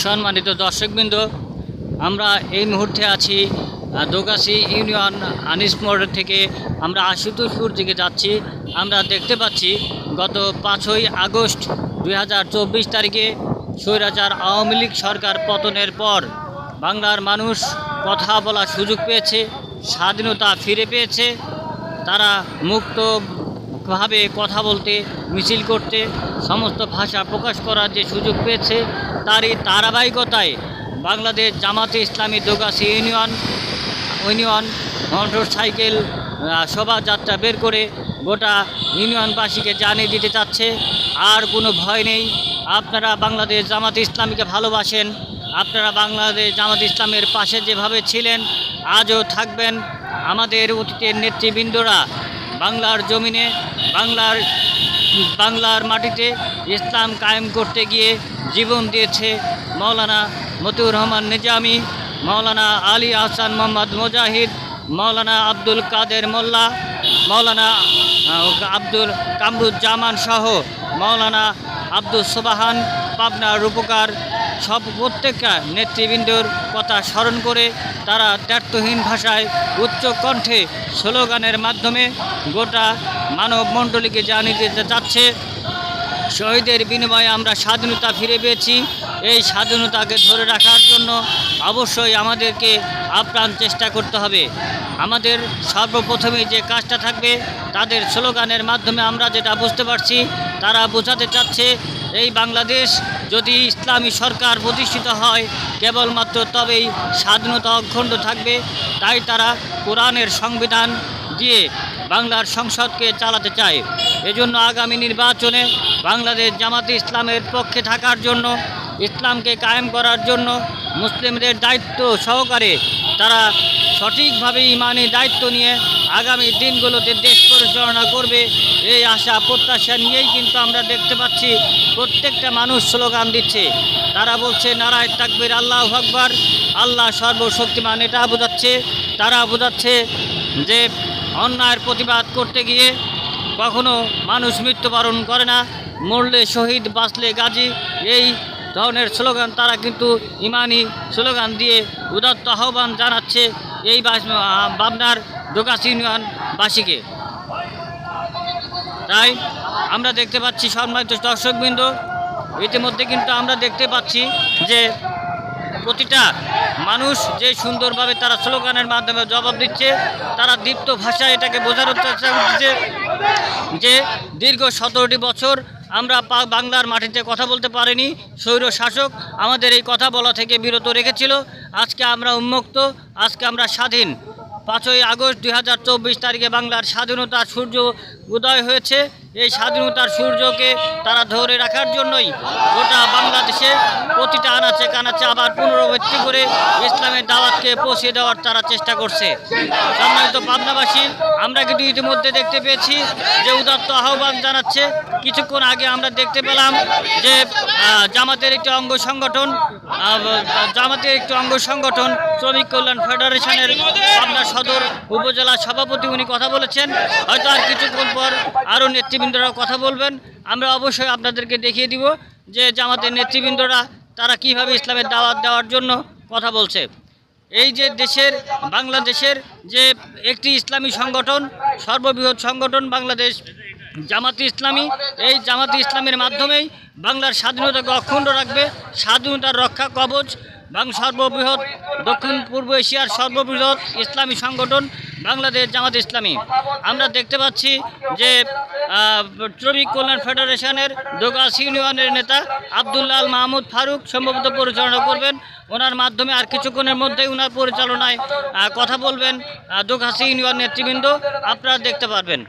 সম্মানিত দর্শকবৃন্দ, আমরা এই মুহূর্তে আছি দোগাছি ইউনিয়ন আনিস মোড় থেকে আমরা আশুতোষপুর দিকে যাচ্ছি। আমরা দেখতে পাচ্ছি গত 5ই আগস্ট 2024 তারিখে স্বৈরাচার আওয়ামী লীগ সরকার পতনের পর বাংলার মানুষ কথা বলার সুযোগ পেয়েছে, স্বাধীনতা ফিরে পেয়েছে। তারা মুক্তভাবে কথা বলতে, মিছিল করতে, সমস্ত ভাষা প্রকাশ করার যে সুযোগ পেয়েছে, তারই ধারাবাহিকতায় বাংলাদেশ জামাতে ইসলামী দোগাছি ইউনিয়ন মোটরসাইকেল শোভাযাত্রা বের করে গোটা ইউনিয়নবাসীকে জানিয়ে দিতে চাচ্ছে আর কোনো ভয় নেই। আপনারা বাংলাদেশ জামাতে ইসলামীকে ভালোবাসেন, আপনারা বাংলাদেশ জামাতে ইসলামের পাশে যেভাবে ছিলেন আজও থাকবেন। আমাদের অতীতের নেতৃবৃন্দরা বাংলার জমিনে বাংলার মাটিতে ইসলাম কায়েম করতে গিয়ে জীবন দিয়েছে। মৌলানা মতিউর রহমান নিজামী, মৌলানা আলী আহসান মোহাম্মদ মুজাহিদ, মৌলানা আব্দুল কাদের মোল্লা, মৌলানা আব্দুল কামরুজ্জামান সহ মৌলানা আব্দুল সোবাহান, পাবনা রূপকার সব প্রত্যেকটা নেতৃবৃন্দর কথা স্মরণ করে তারা দ্ব্যর্থহীন ভাষায় উচ্চ কণ্ঠে স্লোগানের মাধ্যমে গোটা মানব মণ্ডলীকে জানিয়ে দিতে চাচ্ছে, শহীদের বিনিময়ে আমরা স্বাধীনতা ফিরে পেয়েছি। এই স্বাধীনতাকে ধরে রাখার জন্য অবশ্যই আমাদেরকে আপ্রাণ চেষ্টা করতে হবে। আমাদের সর্বপ্রথমে যে কাজটা থাকবে, তাদের স্লোগানের মাধ্যমে আমরা যেটা বুঝতে পারছি, তারা বোঝাতে চাচ্ছে এই বাংলাদেশ যদি ইসলামী সরকার প্রতিষ্ঠিত হয় কেবলমাত্র তবেই স্বাধীনতা অখণ্ড থাকবে। তাই তারা কোরআনের সংবিধান দিয়ে বাংলার সংসদকে চালাতে চায়। এজন্য আগামী নির্বাচনে বাংলাদেশ জামাতে ইসলামের পক্ষে থাকার জন্য, ইসলামকে কায়েম করার জন্য মুসলিমদের দায়িত্ব সহকারে তারা সঠিকভাবে ইমানি দায়িত্ব নিয়ে আগামী দিনগুলোতে দেশ পরিচালনা করবে। এই আশা প্রত্যাশা নিয়েই কিন্তু আমরা দেখতে পাচ্ছি প্রত্যেকটা মানুষ স্লোগান দিচ্ছে। তারা বলছে নারায়ে তাকবীর, আল্লাহু আকবার, আল্লাহ সর্বশক্তিমান। এটা বোঝাচ্ছে, তারা বোঝাচ্ছে যে অন্যায়ের প্রতিবাদ করতে গিয়ে কখনো মানুষ মৃত্যুবরণ করে না, মরলে শহীদ, বাঁচলে গাজী। এই ধরনের স্লোগান তারা কিন্তু ইমানি স্লোগান দিয়ে উদাত্ত আহ্বান জানাচ্ছে এই পাবনার দোগাছি ইউনিয়নবাসীকে। তাই আমরা দেখতে পাচ্ছি সম্মানিত দর্শকবৃন্দ, ইতিমধ্যে কিন্তু আমরা দেখতে পাচ্ছি যে প্রতিটা মানুষ যে সুন্দরভাবে তারা স্লোগানের মাধ্যমে জবাব দিচ্ছে, তারা দীপ্ত ভাষায় এটাকে বোঝানোর চেষ্টা করছে যে দীর্ঘ 17টি বছর আমরা বাংলার মাটিতে কথা বলতে পারিনি। স্বৈর শাসক আমাদের এই কথা বলা থেকে বিরত রেখেছিল। আজকে আমরা উন্মুক্ত, আজকে আমরা স্বাধীন। 5ই আগস্ট 2024 তারিখে বাংলার স্বাধীনতার সূর্য উদয় হয়েছে। এই স্বাধীনতার সূর্যকে তারা ধরে রাখার জন্যই গোটা বাংলাদেশে প্রতিটা আনাচে কানাচে আবার পুনরাবৃত্তি করে ইসলামের দাওয়াতকে পৌঁছে দেওয়ার তারা চেষ্টা করছে। সম্মানিত পাবনাবাসী, আমরা কিন্তু ইতিমধ্যে দেখতে পেয়েছি যে উদাত্ত আহ্বান জানাচ্ছে। কিছুক্ষণ আগে আমরা দেখতে পেলাম যে জামাতের একটি অঙ্গ সংগঠন শ্রমিক কল্যাণ ফেডারেশনের পাবনা সদর উপজেলা সভাপতি উনি কথা বলেছেন। হয়তো আর কিছুক্ষণ পর আরও নেতৃবৃন্দরা কথা বলবেন। আমরা অবশ্যই আপনাদেরকে দেখিয়ে দিব যে জামাতের নেতৃবৃন্দরা তারা কিভাবে ইসলামের দাওয়াত দেওয়ার জন্য কথা বলছে। এই যে বাংলাদেশের যে একটি ইসলামী সংগঠন, সর্ববৃহৎ সংগঠন বাংলাদেশ জামাতে ইসলামী, এই জামাতে ইসলামের মাধ্যমেই বাংলার স্বাধীনতাকে অক্ষুণ্ণ রাখবে। স্বাধীনতার রক্ষা কবচ সর্ববৃহৎ দক্ষিণ পূর্ব এশিয়ার সর্ববৃহৎ ইসলামী সংগঠন বাংলাদেশ জামাতে ইসলামী। আমরা দেখতে পাচ্ছি যে শ্রমিক কল্যাণ ফেডারেশনের দোগাছি ইউনিয়নের নেতা আব্দুল্লাহ মাহমুদ ফারুক সম্ভবত পরিচালনা করবেন। ওনার মাধ্যমে আর কিছুক্ষণের মধ্যেই ওনার পরিচালনায় কথা বলবেন দোগাছি ইউনিয়ন নেতৃবৃন্দ, আপনারা দেখতে পারবেন।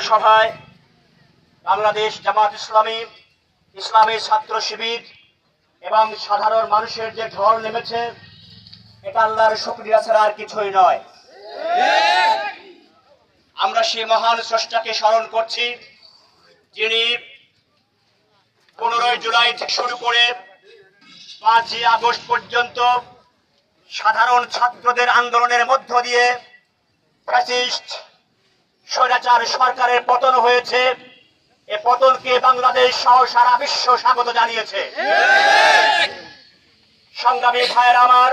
সভায় বাংলাদেশ জামাত ইসলামী, ইসলামী ছাত্র শিবির এবং সাধারণ মানুষের যে ঢল নেমেছে, এটা আল্লাহর শুকরিয়া ছাড়া আর কিছুই নয়। আমরা সেই মহান স্রষ্টাকে স্মরণ করছি যিনি 15 জুলাই থেকে শুরু করে 5ই আগস্ট পর্যন্ত সাধারণ ছাত্রদের আন্দোলনের মধ্য দিয়ে ফ্যাসিস্ট স্বৈরাচার সরকারের পতন হয়েছে। এ পতনকে বাংলাদেশ সহ সারা বিশ্ব স্বাগত জানিয়েছে। সংগ্রামী ভাইয়েরা আমার,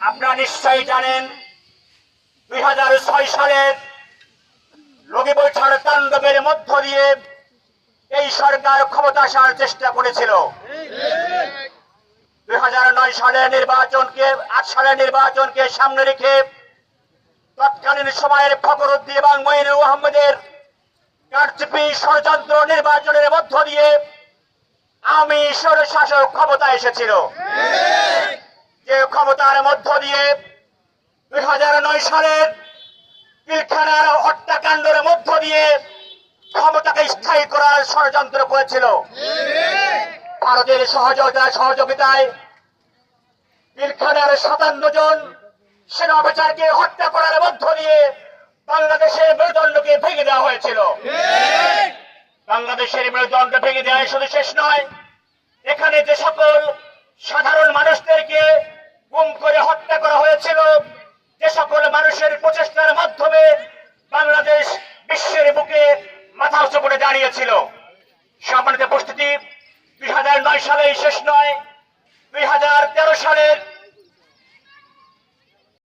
আপনারা নিশ্চয়ই জানেন 2006 সালে লগি বৈঠার তাণ্ডবের মধ্য দিয়ে এই সরকার ক্ষমতা আসার চেষ্টা করেছিল। 2009 সালের নির্বাচনকে 8 সালের নির্বাচনকে সামনে রেখে তৎকালীন সময়ের ফখরুদ্দিন এবং মঈনুল আহমেদের কারচুপি ষড়যন্ত্র নির্বাচনের মধ্য দিয়ে আওয়ামী স্বৈরশাসক ক্ষমতা এসেছিল। যে ক্ষমতার মধ্য দিয়ে 2009 সালের পিলখানার হত্যাকাণ্ডের মধ্য দিয়ে ক্ষমতাকে স্থায়ী করার ষড়যন্ত্র করেছিল। ভারতের সহযোগিতায় পিলখানার 57 জন সেনা অফিসারকে হত্যা করার মধ্য দিয়ে বাংলাদেশের মেরুদণ্ডকে ভেঙে দেওয়া হয়েছিল। বাংলাদেশের মেরুদণ্ড ভেঙে দেওয়া শুধু শেষ নয়, এখানে যে সকল সাধারণ মানুষদেরকে গুম করে হত্যা করা হয়েছিল, যে সকল মানুষের প্রচেষ্টার মাধ্যমে বাংলাদেশ বিশ্বের বুকে মাথা উঁচু করে দাঁড়িয়েছিল। সম্মানিত উপস্থিতি, 2009 সালেই শেষ নয়, 2013 সালের